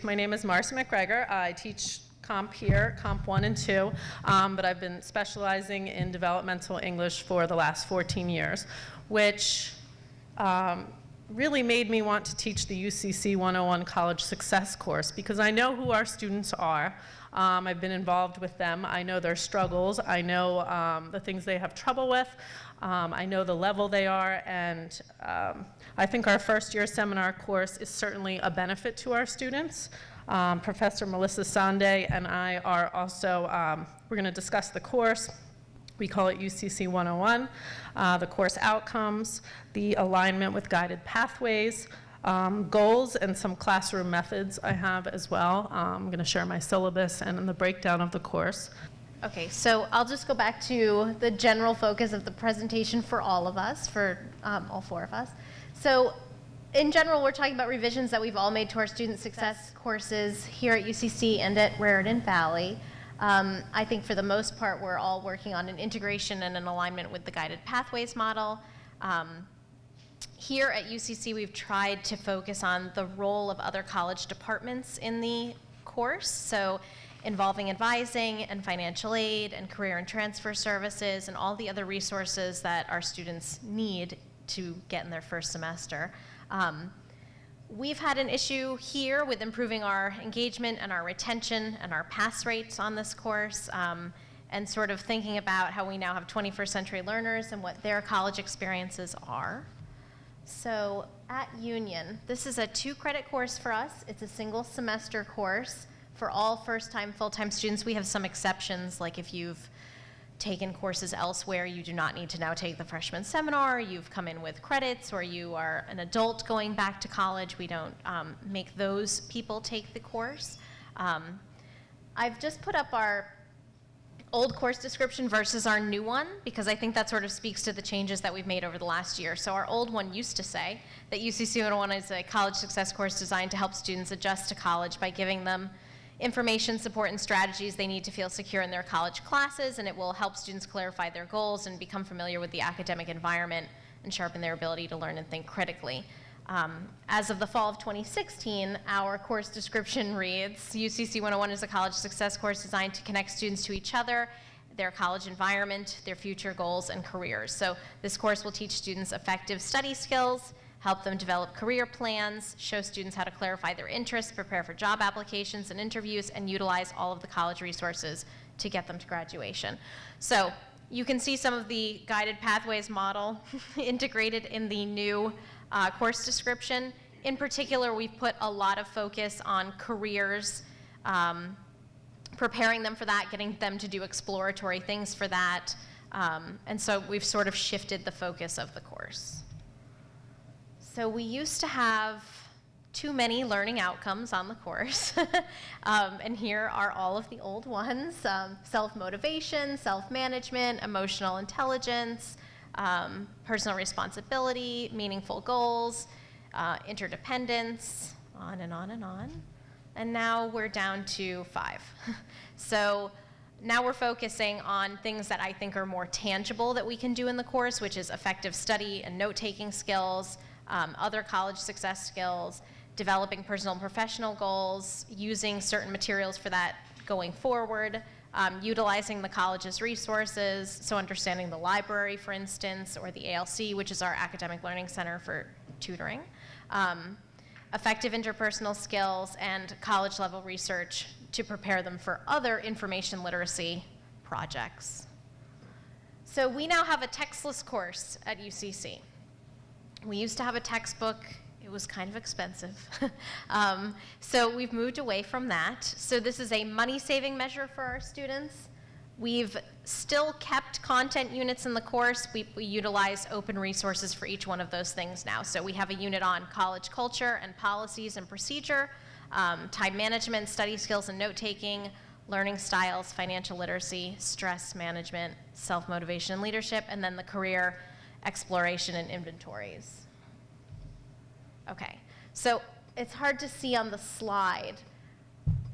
My name is Marcy McGregor. I teach comp here, comp 1 and 2, but I've been specializing in developmental English for the last 14 years, which really made me want to teach the UCC 101 College Success course because I know who our students are. I've been involved with them. I know their struggles. I know the things they have trouble with. I know the level they are, and I think our first year seminar course is certainly a benefit to our students. Professor Melissa Sande and I are also, we're going to discuss the course. We call it UCC 101, the course outcomes, the alignment with guided pathways, goals, and some classroom methods I have as well. I'm going to share my syllabus and the breakdown of the course. Okay, so I'll just go back to the general focus of the presentation for all of us, for all four of us. So in general, we're talking about revisions that we've all made to our student success courses here at UCC and at Raritan Valley. I think for the most part, we're all working on an integration and an alignment with the guided pathways model. Here at UCC, we've tried to focus on the role of other college departments in the course, so involving advising and financial aid and career and transfer services and all the other resources that our students need to get in their first semester. We've had an issue here with improving our engagement and our retention and our pass rates on this course, and sort of thinking about how we now have 21st century learners and what their college experiences are. So at Union, this is a 2-credit course for us. It's a single semester course for all first-time, full-time students. We have some exceptions, like if you've taken courses elsewhere, you do not need to now take the freshman seminar, you've come in with credits, or you are an adult going back to college. We don't make those people take the course. I've just put up our old course description versus our new one, because I think that sort of speaks to the changes that we've made over the last year. So our old one used to say that UCC 101 is a college success course designed to help students adjust to college by giving them information, support, and strategies they need to feel secure in their college classes, and it will help students clarify their goals and become familiar with the academic environment and sharpen their ability to learn and think critically. As of the fall of 2016, our course description reads, UCC 101 is a college success course designed to connect students to each other, their college environment, their future goals, and careers. So this course will teach students effective study skills, help them develop career plans, show students how to clarify their interests, prepare for job applications and interviews, and utilize all of the college resources to get them to graduation. So you can see some of the guided pathways model integrated in the new course description. In particular, we've put a lot of focus on careers, preparing them for that, getting them to do exploratory things for that, and so we've sort of shifted the focus of the course. So we used to have too many learning outcomes on the course, and here are all of the old ones: self-motivation, self-management, emotional intelligence, personal responsibility, meaningful goals, interdependence, on and on and on. And now we're down to 5. So now we're focusing on things that I think are more tangible that we can do in the course, which is effective study and note-taking skills, other college success skills, developing personal and professional goals, using certain materials for that going forward, utilizing the college's resources, so understanding the library, for instance, or the ALC, which is our academic learning center for tutoring, effective interpersonal skills, and college-level research to prepare them for other information literacy projects. So we now have a textless course at UCC. We used to have a textbook. It was kind of expensive. So we've moved away from that. So this is a money-saving measure for our students. We've still kept content units in the course. We utilize open resources for each one of those things now. So we have a unit on college culture and policies and procedure, time management, study skills and note-taking, learning styles, financial literacy, stress management, self-motivation and leadership, and then the career exploration and inventories. Okay, so it's hard to see on the slide,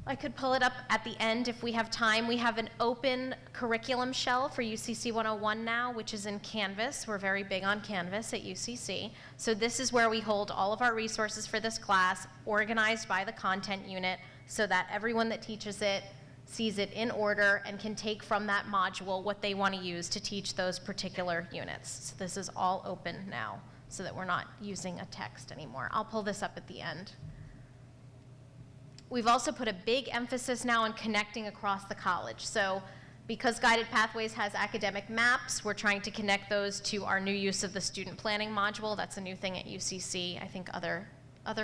I could pull it up at the end if we have time. We have an open curriculum shell for UCC 101 now, which is in Canvas. We're very big on Canvas at UCC. So this is where we hold all of our resources for this class, organized by the content unit, so that everyone that teaches it sees it in order and can take from that module what they want to use to teach those particular units. So this is all open now, so that we're not using a text anymore. I'll pull this up at the end. We've also put a big emphasis now on connecting across the college. So because Guided Pathways has academic maps, we're trying to connect those to our new use of the student planning module. That's a new thing at UCC. I think other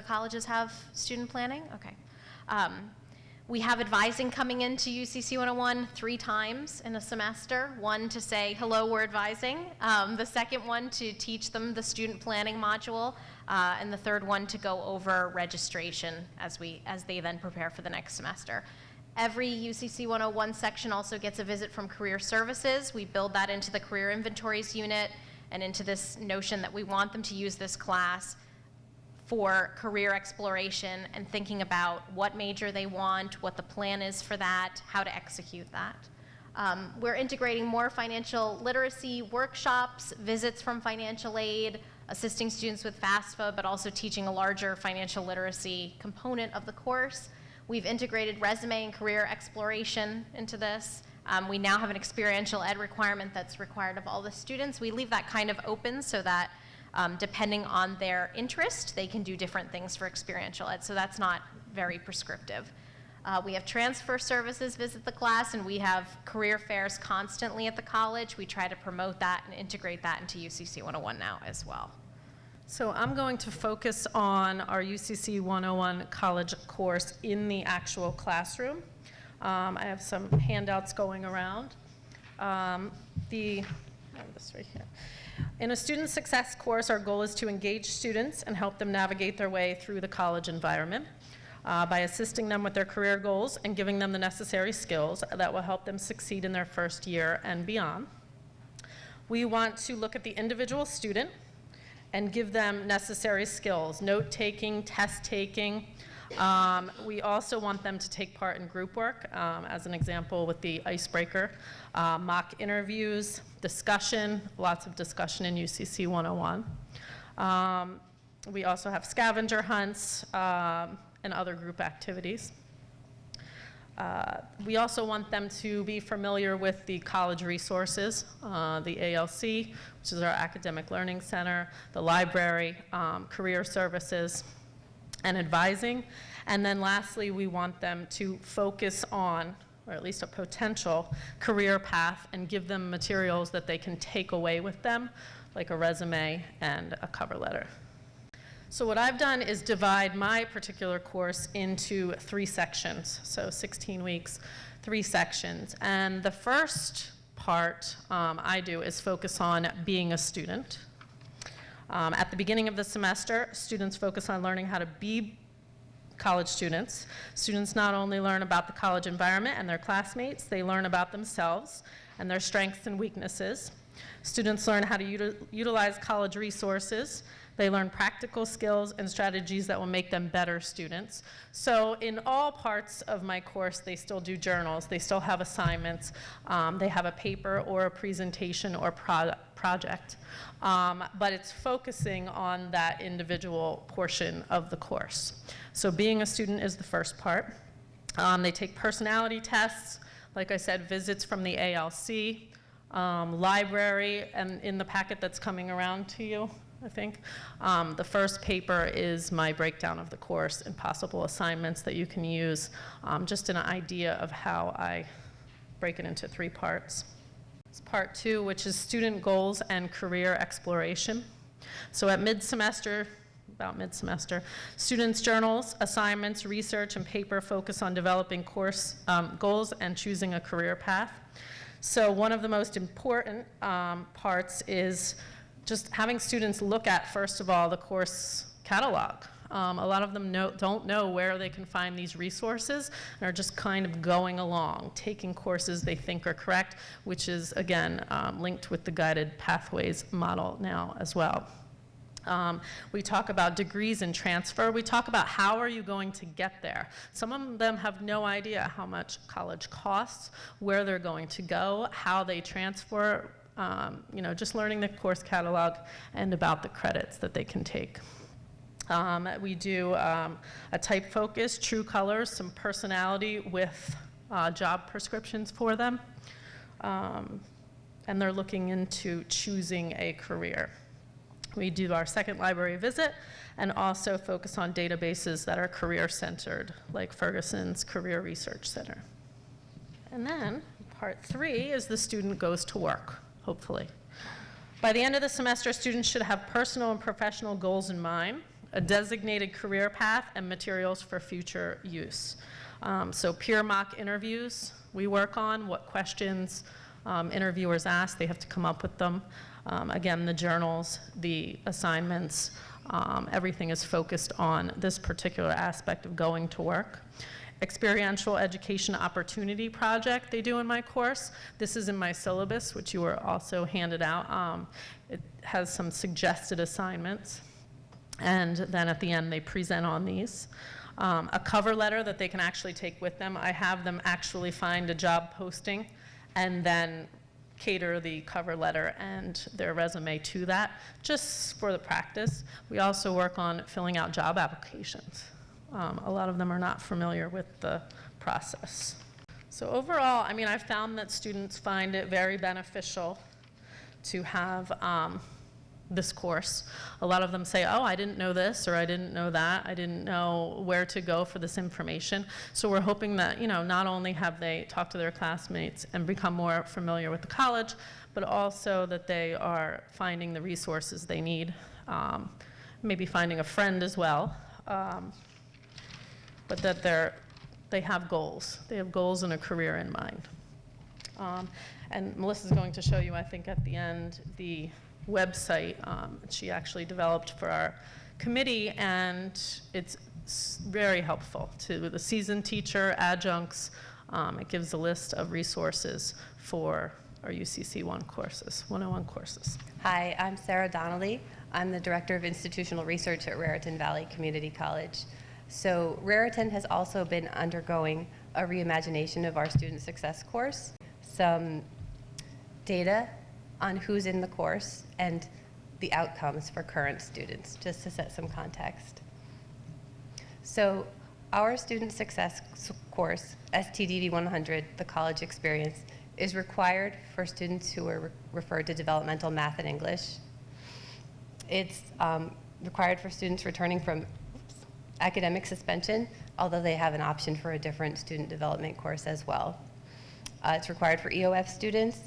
colleges have student planning. Okay. We have advising coming into UCC 101 3 times in a semester. One to say, hello, we're advising. The second one to teach them the student planning module. And the third one to go over registration as they then prepare for the next semester. Every UCC 101 section also gets a visit from Career Services. We build that into the Career Inventories unit and into this notion that we want them to use this class for career exploration and thinking about what major they want, what the plan is for that, how to execute that. We're integrating more financial literacy workshops, visits from financial aid, assisting students with FAFSA, but also teaching a larger financial literacy component of the course. We've integrated resume and career exploration into this. We now have an experiential ed requirement that's required of all the students. We leave that kind of open so that depending on their interest, they can do different things for experiential ed, so that's not very prescriptive. We have transfer services visit the class, and we have career fairs constantly at the college. We try to promote that and integrate that into UCC 101 now as well. So I'm going to focus on our UCC 101 college course in the actual classroom. I have some handouts going around. I have this right here. In a student success course, our goal is to engage students and help them navigate their way through the college environment by assisting them with their career goals and giving them the necessary skills that will help them succeed in their first year and beyond. We want to look at the individual student and give them necessary skills, note-taking, test-taking. We also want them to take part in group work, as an example with the icebreaker, mock interviews, discussion, lots of discussion in UCC 101. We also have scavenger hunts and other group activities. We also want them to be familiar with the college resources, the ALC, which is our Academic Learning Center, the library, career services, and advising. And then lastly, we want them to focus on, or at least a potential, career path and give them materials that they can take away with them, like a resume and a cover letter. So what I've done is divide my particular course into 3 sections, so 16 weeks, 3 sections. And the first part I do is focus on being a student. At the beginning of the semester, students focus on learning how to be college students. Students not only learn about the college environment and their classmates, they learn about themselves and their strengths and weaknesses. Students learn how to utilize college resources. They learn practical skills and strategies that will make them better students. So in all parts of my course, they still do journals. They still have assignments. They have a paper or a presentation or project. But it's focusing on that individual portion of the course. So being a student is the first part. They take personality tests, like I said, visits from the ALC, library, and in the packet that's coming around to you, I think. The first paper is my breakdown of the course and possible assignments that you can use, just an idea of how I break it into 3 parts. It's part 2, which is student goals and career exploration. So at mid-semester, about mid-semester, students' journals, assignments, research, and paper focus on developing course goals and choosing a career path. So one of the most important parts is just having students look at, first of all, the course catalog. A lot of them don't know where they can find these resources and are just kind of going along, taking courses they think are correct, which is, again, linked with the Guided Pathways model now as well. We talk about degrees and transfer. We talk about how are you going to get there. Some of them have no idea how much college costs, where they're going to go, how they transfer, just learning the course catalog and about the credits that they can take. We do a type focus, true colors, some personality with job prescriptions for them. And they're looking into choosing a career. We do our second library visit and also focus on databases that are career-centered, like Ferguson's Career Research Center. And then part 3 is the student goes to work, hopefully. By the end of the semester, students should have personal and professional goals in mind, a designated career path, and materials for future use. So peer mock interviews we work on, what questions interviewers ask, they have to come up with them. Again, the journals, the assignments, everything is focused on this particular aspect of going to work. Experiential Education Opportunity Project they do in my course. This is in my syllabus, which you were also handed out. It has some suggested assignments. And then at the end, they present on these. A cover letter that they can actually take with them. I have them actually find a job posting and then cater the cover letter and their resume to that, just for the practice. We also work on filling out job applications. A lot of them are not familiar with the process. So overall, I found that students find it very beneficial to have this course. A lot of them say, oh, I didn't know this, or I didn't know that. I didn't know where to go for this information. So we're hoping that, not only have they talked to their classmates and become more familiar with the college, but also that they are finding the resources they need, maybe finding a friend as well, but that they have goals. They have goals and a career in mind. And Melissa's going to show you, I think, at the end, the website she actually developed for our committee, and it's very helpful to the seasoned teacher, adjuncts. It gives a list of resources for our UCC 101 courses. Hi, I'm Sarah Donnelly. I'm the Director of Institutional Research at Raritan Valley Community College. So Raritan has also been undergoing a reimagination of our student success course. Some data on who's in the course and the outcomes for current students, just to set some context. So our student success course, STDV 100, the college experience, is required for students who are referred to developmental math and English. It's required for students returning from academic suspension, although they have an option for a different student development course as well. It's required for EOF students,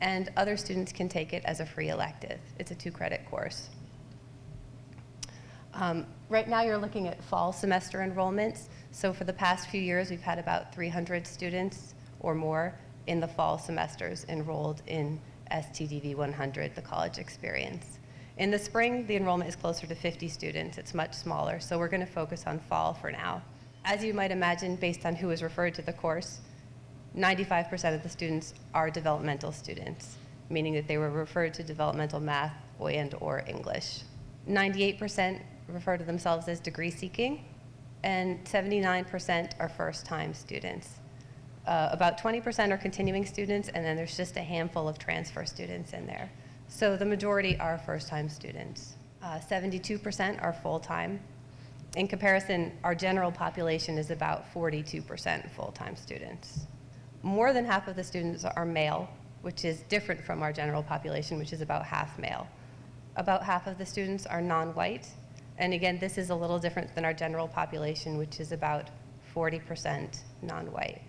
and other students can take it as a free elective. It's a 2-credit course. Right now you're looking at fall semester enrollments. So for the past few years, we've had about 300 students or more in the fall semesters enrolled in STDV 100, the college experience. In the spring, the enrollment is closer to 50 students. It's much smaller, so we're going to focus on fall for now. As you might imagine, based on who is referred to the course, 95% of the students are developmental students, meaning that they were referred to developmental math and/or English. 98% refer to themselves as degree seeking, and 79% are first-time students. About 20% are continuing students, and then there's just a handful of transfer students in there. So the majority are first-time students. 72% are full-time. In comparison, our general population is about 42% full-time students. More than half of the students are male, which is different from our general population, which is about half male. About half of the students are non-white. And again, this is a little different than our general population, which is about 40% non-white.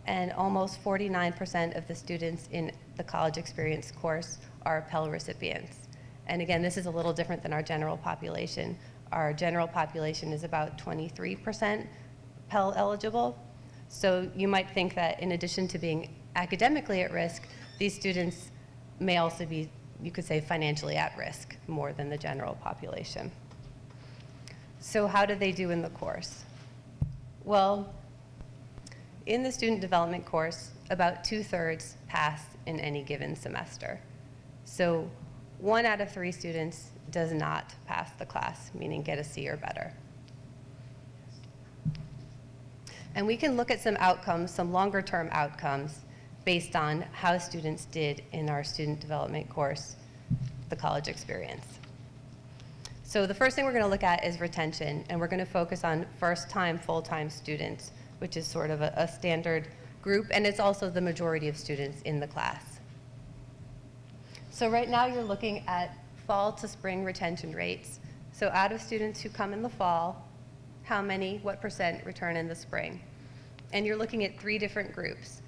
And almost 49% of the students in the college experience course are Pell recipients. And again, this is a little different than our general population. Our general population is about 23% Pell eligible. So you might think that in addition to being academically at risk, these students may also be, you could say, financially at risk more than the general population. So how do they do in the course? Well, in the student development course, about 2/3 pass in any given semester. So 1 out of 3 students does not pass the class, meaning get a C or better. And we can look at some outcomes, some longer term outcomes, based on how students did in our student development course, the college experience. So the first thing we're going to look at is retention, and we're going to focus on first-time, full-time students, which is sort of a standard group, and it's also the majority of students in the class. So right now you're looking at fall to spring retention rates. So out of students who come in the fall, what percent return in the spring? And you're looking at 3 different groups.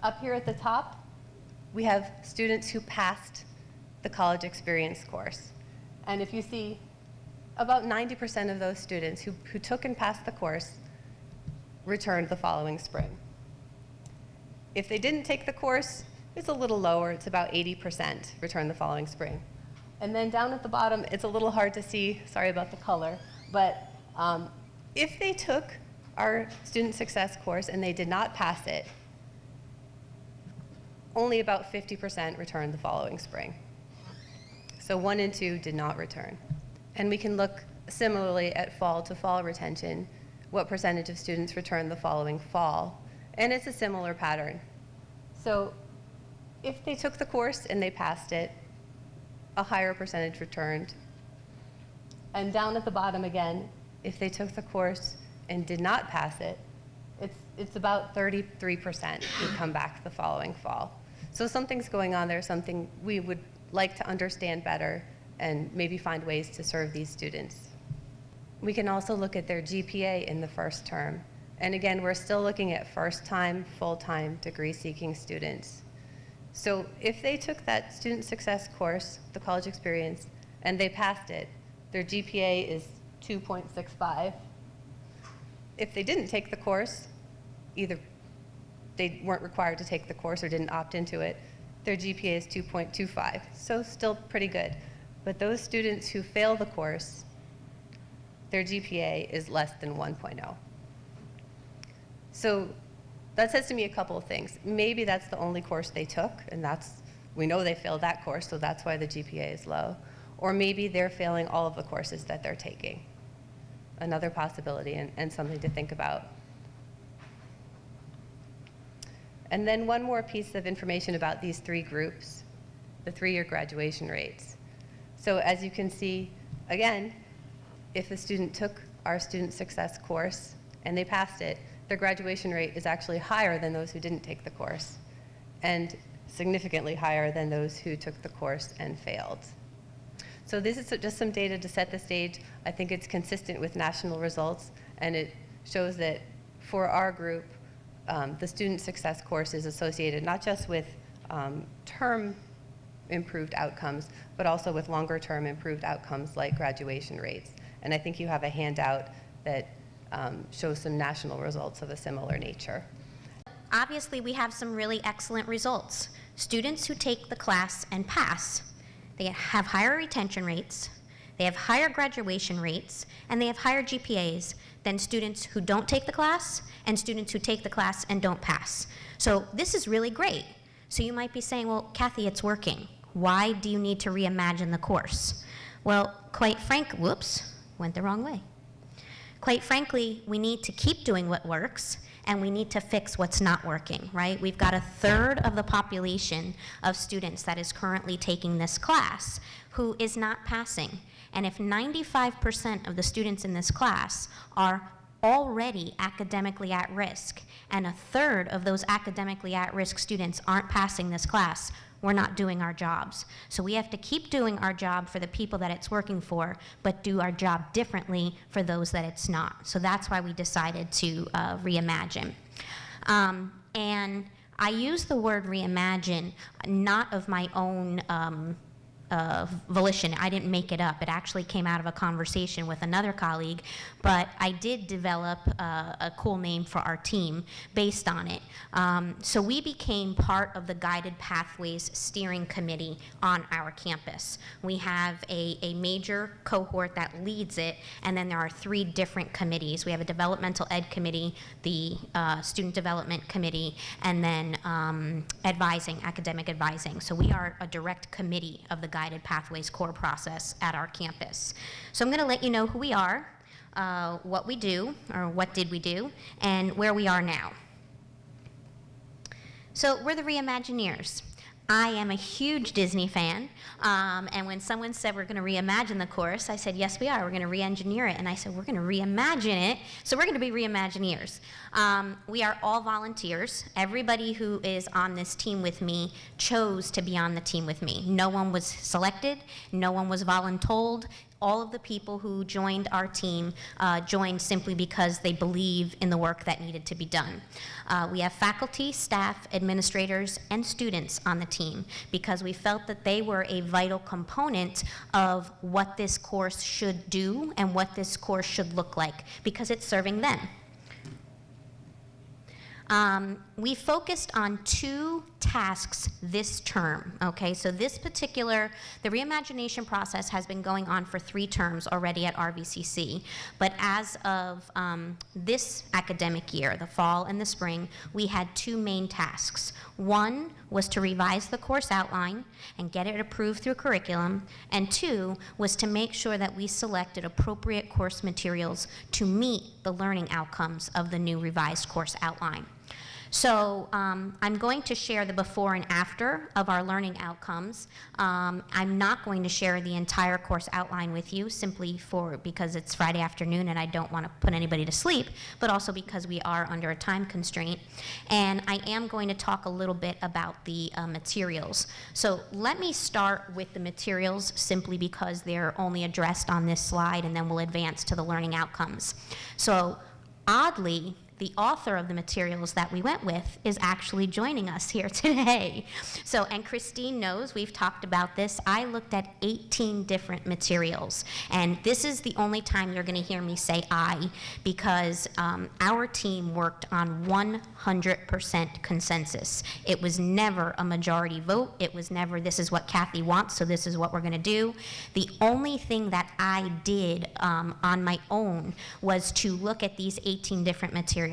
Up here at the top, we have students who passed the college experience course. And if you see, about 90% of those students who took and passed the course returned the following spring. If they didn't take the course, it's a little lower. It's about 80% return the following spring. And then down at the bottom, it's a little hard to see, sorry about the color, but if they took our student success course and they did not pass it, only about 50% returned the following spring. So 1 in 2 did not return. And we can look similarly at fall to fall retention, what percentage of students return the following fall. And it's a similar pattern. So if they took the course and they passed it, a higher percentage returned. And down at the bottom again, if they took the course and did not pass it, it's about 33% who come back the following fall. So something's going on there, something we would like to understand better and maybe find ways to serve these students. We can also look at their GPA in the first term. And again, we're still looking at first-time, full-time degree-seeking students. So if they took that student success course, the college experience, and they passed it, their GPA is 2.65. If they didn't take the course, either they weren't required to take the course or didn't opt into it, their GPA is 2.25, so still pretty good. But those students who fail the course, their GPA is less than 1.0. So that says to me a couple of things. Maybe that's the only course they took, and we know they failed that course, so that's why the GPA is low. Or maybe they're failing all of the courses that they're taking. Another possibility and something to think about. And then one more piece of information about these 3 groups, the 3-year graduation rates. So as you can see, again, if a student took our student success course and they passed it, their graduation rate is actually higher than those who didn't take the course, and significantly higher than those who took the course and failed. So this is just some data to set the stage. I think it's consistent with national results, and it shows that for our group, the student success course is associated not just with term improved outcomes, but also with longer term improved outcomes like graduation rates. And I think you have a handout that shows some national results of a similar nature. Obviously, we have some really excellent results. Students who take the class and pass, they have higher retention rates, they have higher graduation rates, and they have higher GPAs than students who don't take the class and students who take the class and don't pass. So this is really great. So you might be saying, well, Kathy, it's working. Why do you need to reimagine the course? Well, whoops, went the wrong way. Quite frankly, we need to keep doing what works, and we need to fix what's not working, right? We've got 1/3 of the population of students that is currently taking this class who is not passing. And if 95% of the students in this class are already academically at risk, and 1/3 of those academically at-risk students aren't passing this class, we're not doing our jobs. So we have to keep doing our job for the people that it's working for, but do our job differently for those that it's not. So that's why we decided to reimagine. And I use the word reimagine not of my own volition. I didn't make it up. It actually came out of a conversation with another colleague, but I did develop a cool name for our team based on it. So we became part of the Guided Pathways Steering Committee on our campus. We have a major cohort that leads it, and then there are 3 different committees. We have a developmental ed committee, the student development committee, and then academic advising. So we are a direct committee of the Guided guided pathways core process at our campus. So I'm going to let you know who we are, what we do, or what did we do, and where we are now. So we're the Reimagineers. I am a huge Disney fan, and when someone said we're going to reimagine the course, I said, yes, we are. We're going to re-engineer it. And I said, we're going to reimagine it, so we're going to be Reimagineers. We are all volunteers. Everybody who is on this team with me chose to be on the team with me. No one was selected. No one was voluntold. All of the people who joined our team joined simply because they believe in the work that needed to be done. We have faculty, staff, administrators, and students on the team because we felt that they were a vital component of what this course should do and what this course should look like because it's serving them. We focused on 2 tasks this term, okay? So the reimagination process has been going on for 3 terms already at RVCC, but as of this academic year, the fall and the spring, we had 2 main tasks. One was to revise the course outline and get it approved through curriculum, and 2 was to make sure that we selected appropriate course materials to meet the learning outcomes of the new revised course outline. So I'm going to share the before and after of our learning outcomes. I'm not going to share the entire course outline with you simply because it's Friday afternoon and I don't want to put anybody to sleep, but also because we are under a time constraint. And I am going to talk a little bit about the materials. So let me start with the materials simply because they're only addressed on this slide, and then we'll advance to the learning outcomes. So oddly, the author of the materials that we went with is actually joining us here today. So, and Christine knows, we've talked about this. I looked at 18 different materials, and this is the only time you're going to hear me say I, because our team worked on 100% consensus. It was never a majority vote. It was never, this is what Kathy wants, so this is what we're going to do. The only thing that I did on my own was to look at these 18 different materials.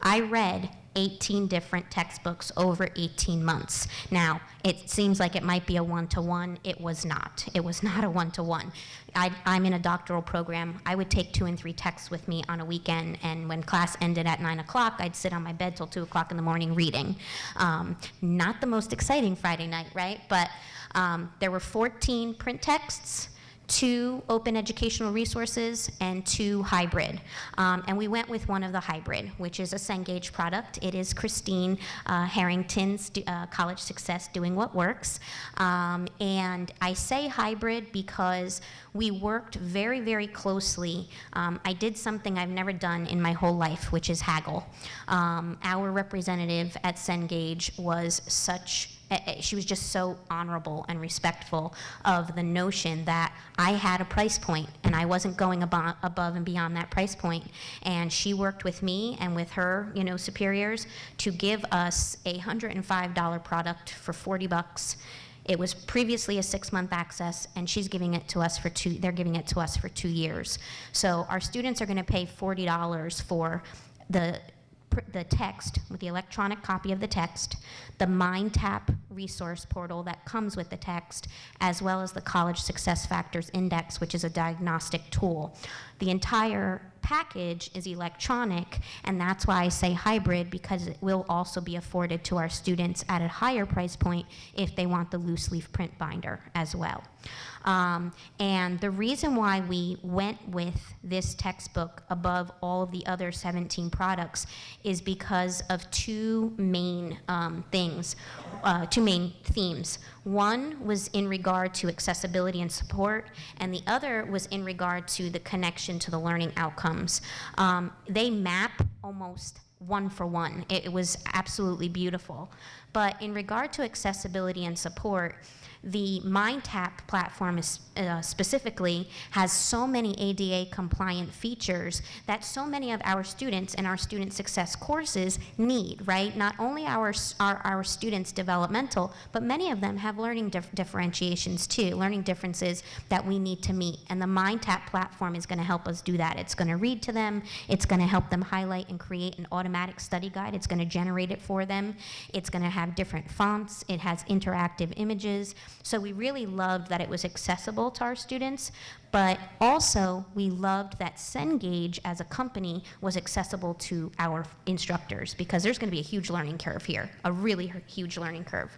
I read 18 different textbooks over 18 months. Now, it seems like it might be a one-to-one. It was not. It was not a one-to-one. I'm in a doctoral program. I would take 2 and 3 texts with me on a weekend, and when class ended at 9 o'clock, I'd sit on my bed till 2 o'clock in the morning reading. Not the most exciting Friday night, right? But there were 14 print texts, 2 open educational resources, and 2 hybrid. And we went with one of the hybrid, which is a Cengage product. It is Christine Harrington's College Success Doing What Works. And I say hybrid because we worked very, very closely. I did something I've never done in my whole life, which is haggle. Our representative at Cengage was she was just so honorable and respectful of the notion that I had a price point and I wasn't going above and beyond that price point. And she worked with me and with her, superiors to give us a $105 product for $40. It was previously a 6-month access, and she's giving it to us they're giving it to us for 2 years. So our students are going to pay $40 for the text, with the electronic copy of the text, the MindTap resource portal that comes with the text, as well as the College Success Factors Index, which is a diagnostic tool. The entire package is electronic, and that's why I say hybrid, because it will also be afforded to our students at a higher price point if they want the loose leaf print binder as well. And the reason why we went with this textbook above all of the other 17 products is because of 2 main themes. One was in regard to accessibility and support, and the other was in regard to the connection to the learning outcomes. They map almost one for one. It was absolutely beautiful. But in regard to accessibility and support, the MindTap platform specifically has so many ADA compliant features that so many of our students and our student success courses need, right? Not only our students developmental, but many of them have learning differentiations too, learning differences that we need to meet. And the MindTap platform is going to help us do that. It's going to read to them. It's going to help them highlight and create an automatic study guide. It's going to generate it for them. It's going to have different fonts. It has interactive images. So we really loved that it was accessible to our students, but also we loved that Cengage as a company was accessible to our instructors, because there's going to be a huge learning curve here, a really huge learning curve.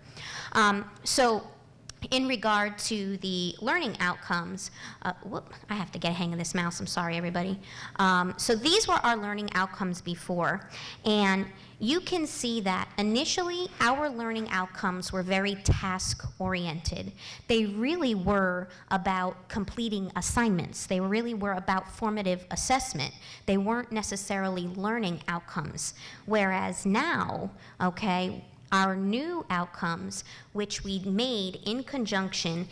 So in regard to the learning outcomes, I have to get a hang of this mouse, I'm sorry everybody. So these were our learning outcomes before, and you can see that initially our learning outcomes were very task-oriented. They really were about completing assignments. They really were about formative assessment. They weren't necessarily learning outcomes. Whereas now, okay, our new outcomes, which we made in conjunction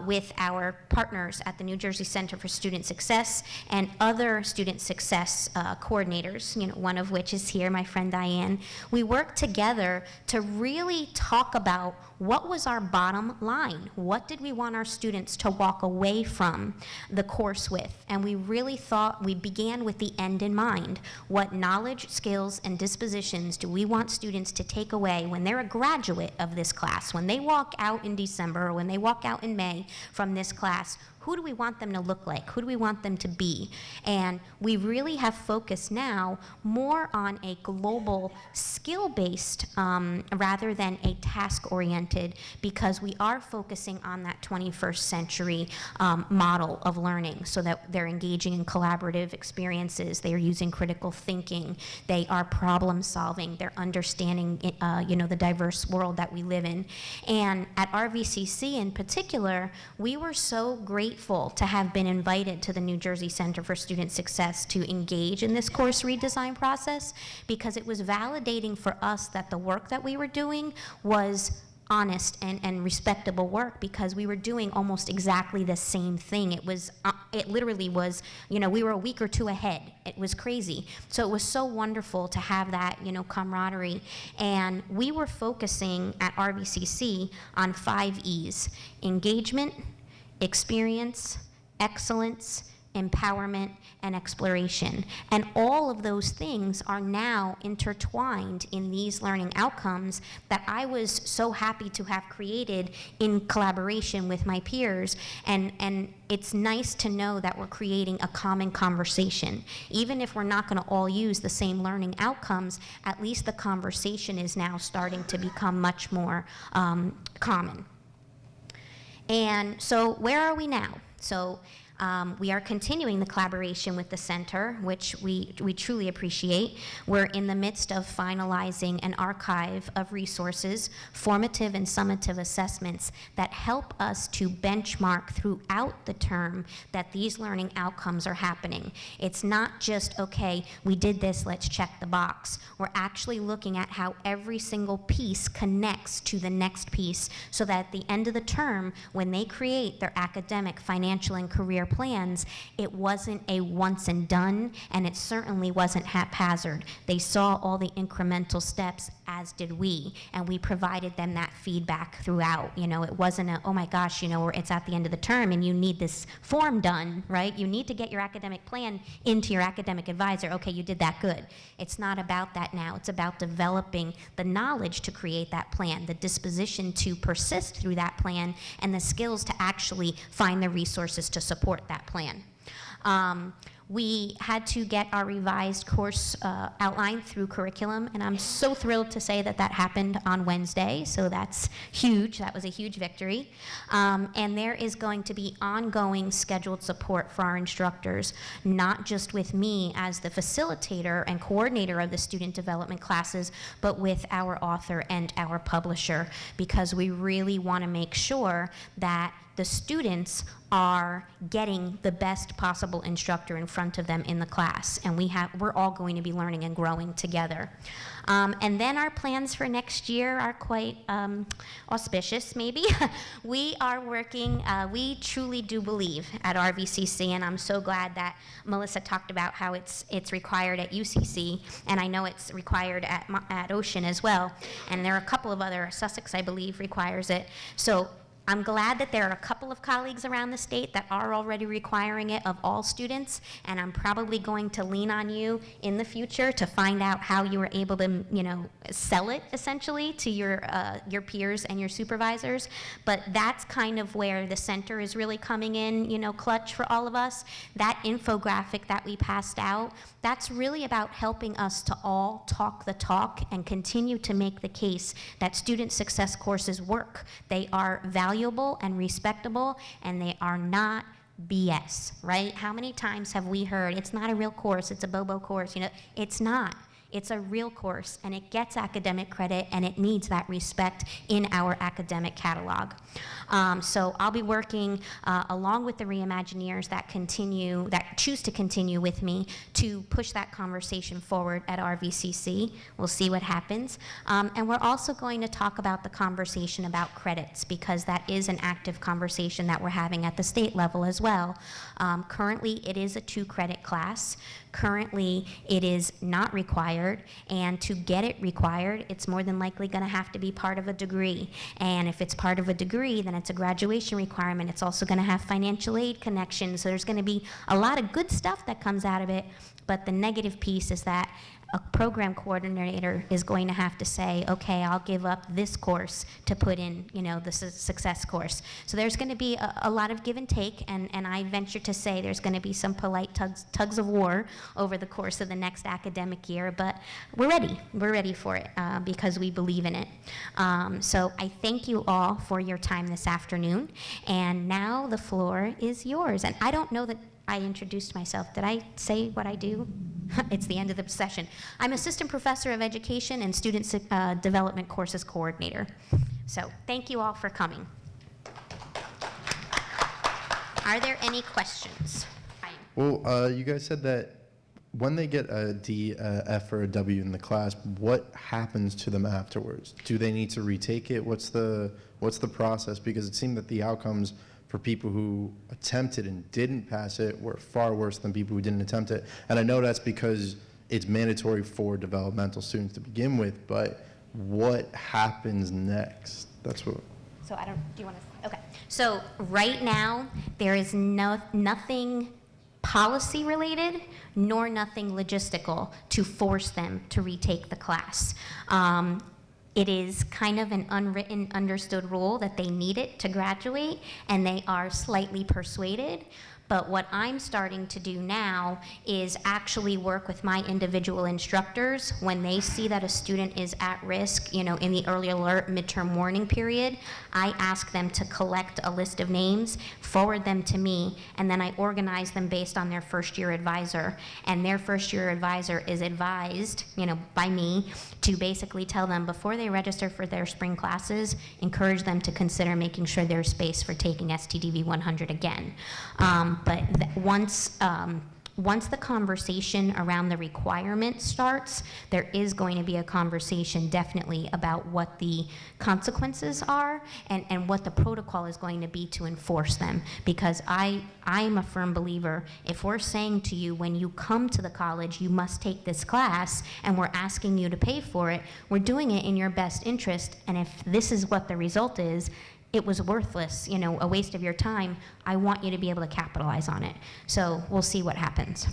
with our partners at the New Jersey Center for Student Success and other student success coordinators, one of which is here, my friend Diane. We worked together to really talk about what was our bottom line. What did we want our students to walk away from the course with? And we really thought, we began with the end in mind. What knowledge, skills, and dispositions do we want students to take away when they're a graduate of this class? When they walk out in December or when they walk out in May from this class, who do we want them to look like? Who do we want them to be? And we really have focused now more on a global skill-based rather than a task-oriented, because we are focusing on that 21st century model of learning, so that they're engaging in collaborative experiences, they are using critical thinking, they are problem solving, they're understanding the diverse world that we live in. And at RVCC in particular, we were so grateful to have been invited to the New Jersey Center for Student Success to engage in this course redesign process, because it was validating for us that the work that we were doing was honest and respectable work, because we were doing almost exactly the same thing. It literally was, we were a week or two ahead. It was crazy. So it was so wonderful to have that, camaraderie. And we were focusing at RVCC on 5 E's: engagement, experience, excellence, empowerment, and exploration. And all of those things are now intertwined in these learning outcomes that I was so happy to have created in collaboration with my peers. And it's nice to know that we're creating a common conversation. Even if we're not going to all use the same learning outcomes, at least the conversation is now starting to become much more common. And so where are we now? So we are continuing the collaboration with the center, which we truly appreciate. We're in the midst of finalizing an archive of resources, formative and summative assessments that help us to benchmark throughout the term that these learning outcomes are happening. It's not just, okay, we did this, let's check the box. We're actually looking at how every single piece connects to the next piece, so that at the end of the term, when they create their academic, financial, and career plans, it wasn't a once and done, and it certainly wasn't haphazard. They saw all the incremental steps, as did we, and we provided them that feedback throughout. It wasn't a, oh my gosh, it's at the end of the term and you need this form done, right? You need to get your academic plan into your academic advisor. Okay, you did that, good. It's not about that now. It's about developing the knowledge to create that plan, the disposition to persist through that plan, and the skills to actually find the resources to support that plan. We had to get our revised course outline through curriculum, and I'm so thrilled to say that happened on Wednesday, so that's huge. That was a huge victory. And there is going to be ongoing scheduled support for our instructors, not just with me as the facilitator and coordinator of the student development classes, but with our author and our publisher, because we really want to make sure that the students are getting the best possible instructor in front of them in the class, and we're all going to be learning and growing together. And then our plans for next year are quite auspicious, maybe. We are working, we truly do believe at RVCC, and I'm so glad that Melissa talked about how it's required at UCC, and I know it's required at Ocean as well, and there are a couple of other, Sussex I believe requires it. So I'm glad that there are a couple of colleagues around the state that are already requiring it of all students, and I'm probably going to lean on you in the future to find out how you were able to, sell it essentially to your peers and your supervisors. But that's kind of where the center is really coming in, clutch for all of us. That infographic that we passed out, that's really about helping us to all talk the talk and continue to make the case that student success courses work. They are valuable and respectable, and they are not BS, right? How many times have we heard, it's not a real course, it's a bobo course, It's not. It's a real course, and it gets academic credit, and it needs that respect in our academic catalog. So I'll be working along with the Reimagineers that choose to continue with me to push that conversation forward at RVCC. We'll see what happens. And we're also going to talk about the conversation about credits, because that is an active conversation that we're having at the state level as well. Currently, it is a 2-credit class. Currently, it is not required, and to get it required, it's more than likely going to have to be part of a degree. And if it's part of a degree, then it's a graduation requirement. It's also going to have financial aid connections, so there's going to be a lot of good stuff that comes out of it, but the negative piece is that a program coordinator is going to have to say, okay, I'll give up this course to put in, the success course. So there's going to be a lot of give and take, and I venture to say there's going to be some polite tugs of war over the course of the next academic year, but we're ready. We're ready for it because we believe in it. So I thank you all for your time this afternoon, and now the floor is yours. And I don't know that I introduced myself. Did I say what I do? It's the end of the session. I'm Assistant Professor of Education and Student Development Courses Coordinator. So thank you all for coming. Are there any questions? Well, you guys said that when they get a D, a F, or a W in the class, what happens to them afterwards? Do they need to retake it? What's the process? Because it seemed that the outcomes for people who attempted and didn't pass it were far worse than people who didn't attempt it. And I know that's because it's mandatory for developmental students to begin with, but what happens next? That's what. So do you want to, okay. So right now, there is nothing policy related, nor nothing logistical to force them to retake the class. It is kind of an unwritten, understood rule that they need it to graduate, and they are slightly persuaded. But what I'm starting to do now is actually work with my individual instructors when they see that a student is at risk, in the early alert midterm warning period. I ask them to collect a list of names, forward them to me, and then I organize them based on their first year advisor. And their first year advisor is advised, by me to basically tell them before they register for their spring classes, encourage them to consider making sure there's space for taking STDV 100 again. But once the conversation around the requirement starts, there is going to be a conversation definitely about what the consequences are and what the protocol is going to be to enforce them. Because I'm a firm believer, if we're saying to you, when you come to the college, you must take this class, and we're asking you to pay for it, we're doing it in your best interest. And if this is what the result is, it was worthless, a waste of your time, I want you to be able to capitalize on it. So we'll see what happens.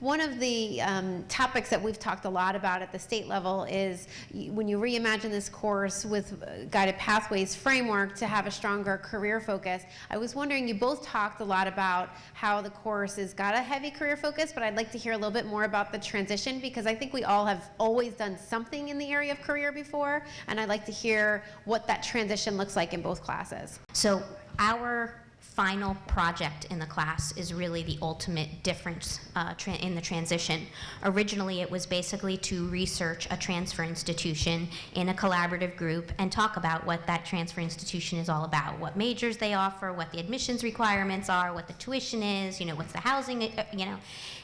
One of the topics that we've talked a lot about at the state level is when you reimagine this course with guided pathways framework to have a stronger career focus. I was wondering, you both talked a lot about how the course has got a heavy career focus, but I'd like to hear a little bit more about the transition, because I think we all have always done something in the area of career before, and I'd like to hear what that transition looks like in both classes. So our final project in the class is really the ultimate difference in the transition. Originally, it was basically to research a transfer institution in a collaborative group and talk about what that transfer institution is all about, what majors they offer, what the admissions requirements are, what the tuition is, what's the housing,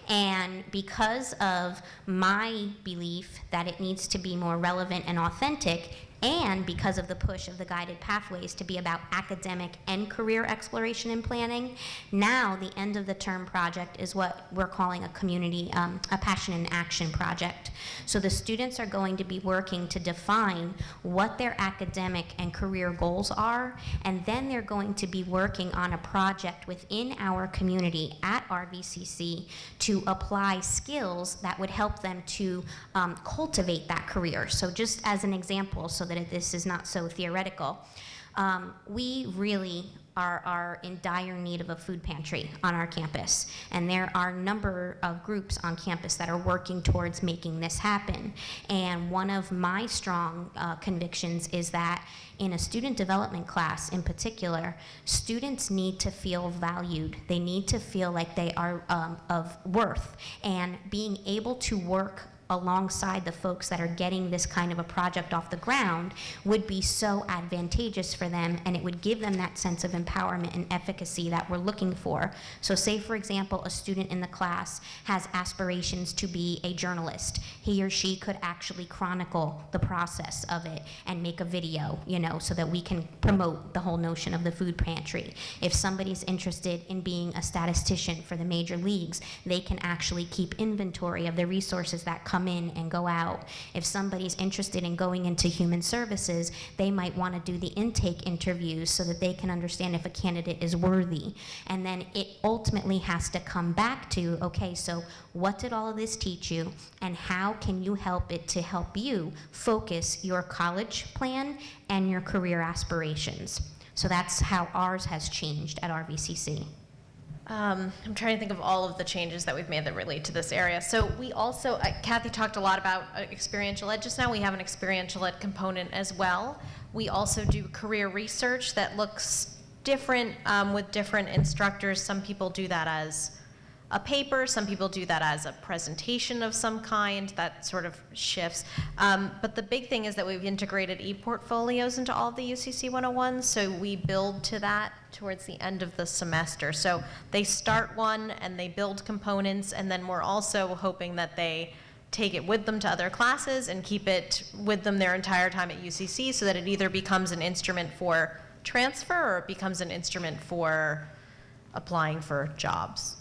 And because of my belief that it needs to be more relevant and authentic, And because of the push of the guided pathways to be about academic and career exploration and planning, now the end of the term project is what we're calling a community, a passion and action project. So the students are going to be working to define what their academic and career goals are, and then they're going to be working on a project within our community at RVCC to apply skills that would help them to cultivate that career. So just as an example, so that this is not so theoretical, we really are in dire need of a food pantry on our campus. And there are a number of groups on campus that are working towards making this happen. And one of my strong convictions is that in a student development class in particular, students need to feel valued. They need to feel like they are of worth. And being able to work alongside the folks that are getting this kind of a project off the ground would be so advantageous for them, and it would give them that sense of empowerment and efficacy that we're looking for. So say, for example, a student in the class has aspirations to be a journalist. He or she could actually chronicle the process of it and make a video, you know, so that we can promote the whole notion of the food pantry. If somebody's interested in being a statistician for the major leagues, they can actually keep inventory of the resources that come in and go out. If somebody's interested in going into human services, they might want to do the intake interviews so that they can understand if a candidate is worthy. And then it ultimately has to come back to, okay, so what did all of this teach you, and how can you help it to help you focus your college plan and your career aspirations? So that's how ours has changed at RVCC. I'm trying to think of all of the changes that we've made that relate to this area. So we also, Kathy talked a lot about experiential ed just now. We have an experiential ed component as well. We also do career research that looks different with different instructors. Some people do that as a paper, some people do that as a presentation of some kind. That sort of shifts. But the big thing is that we've integrated e-portfolios into all of the UCC 101s, so we build to that towards the end of the semester. So they start one and they build components, and then we're also hoping that they take it with them to other classes and keep it with them their entire time at UCC, so that it either becomes an instrument for transfer or it becomes an instrument for applying for jobs.